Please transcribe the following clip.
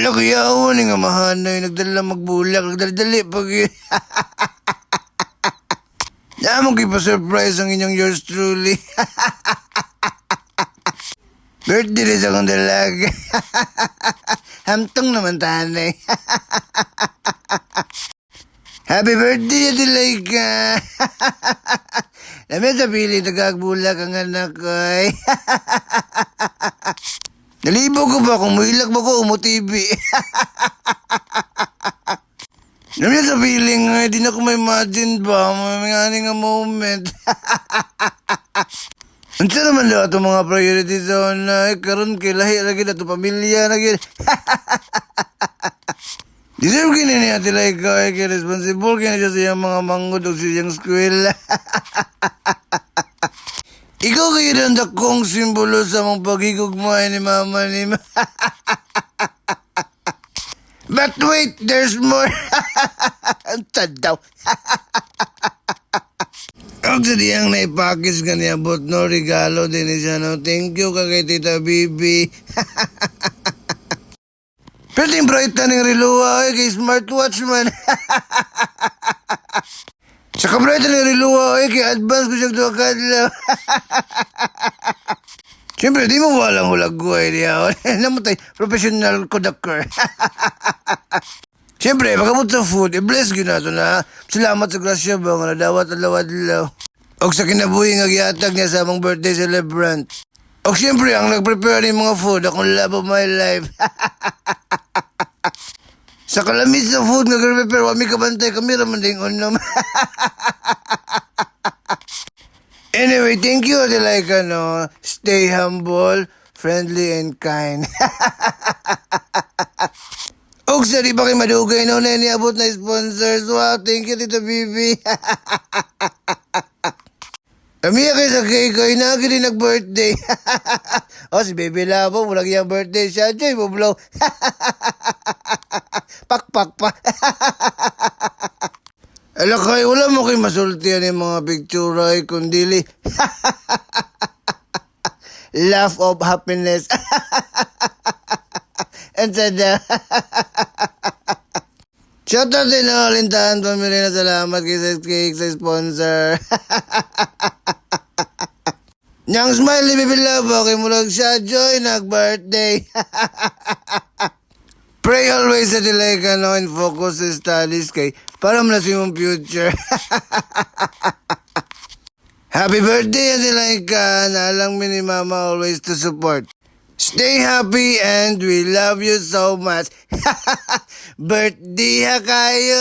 Ala kaya ako nga mahanay, nagdala magbulak, nagdali pag Namang kipa-surprise ang inyong yours truly. Birthday rin sa akong dalaga. Hamtong naman tanay. Happy birthday, Adilayka. Namin sa piling nagagbulak ang anak ko. Nalibo ko ba kung muilak ba ko umutibi? Namin sa feeling di na ko may imagine ba, may nga moment. Unsa naman daw itong mga priorities na karon kay lahi lagi na ito pamilya lagi. Deserve kini niya tila ikaw kay responsible kini siya sa iyang mga manggod o sa iyang eskwela. Ikaw kayo rin dakong simbolo sa mong pagigugmay ni mama ni But wait, there's more. Ang sad daw. Ang sadiyang naipakis ka niya, but no regalo din siya. No? Thank you ka kay Tita Bibi. Pero yung bright na ng reluwa kay smartwatch man. Saka bright na ng reluwa kay advance ko siya doon kadlaw. Siyempre, di mo walang hulagway niya. Namatay, professional conductor. Siyempre, pagkamot sa food, i-bless ko na ito na. Salamat sa grasya ba, nga nadawat at lawad-law. O sa kinabuhi nga giatag niya sa among birthday celebrant. O siyempre, ang nag-prepare ng mga food, akong love of my life. Sa kalamis sa food, nga prepare wami kabantay, kami raman ding unom. Anyway, thank you, Adilayka, no? Stay humble, friendly, and kind. Og sa di ba kayo madugay, no? Na niabot na sponsors. Wow, thank you, Tita Bibi. Kami kayo sa cake ko, inagi rin nag-birthday. O, si Baby Labo, mula kiyang birthday siya. Joy, bublow. Pak. Ala kay, wala mo kayo masultihan yung mga picture ay kundili. Laugh of happiness. And sada. Shout out din ako, Lintahan Pamilya na salamat kay Size Cake sa sponsor. Nyang smile ni Baby Love, okay mulag siya, Joy, nag-birthday. Pray always sa Adilayka, no, and focus sa studies kay para malas yung future. Happy birthday, Adilayka. Naalang mi ni Mama always to support. Stay happy and we love you so much. Birthday ha kayo.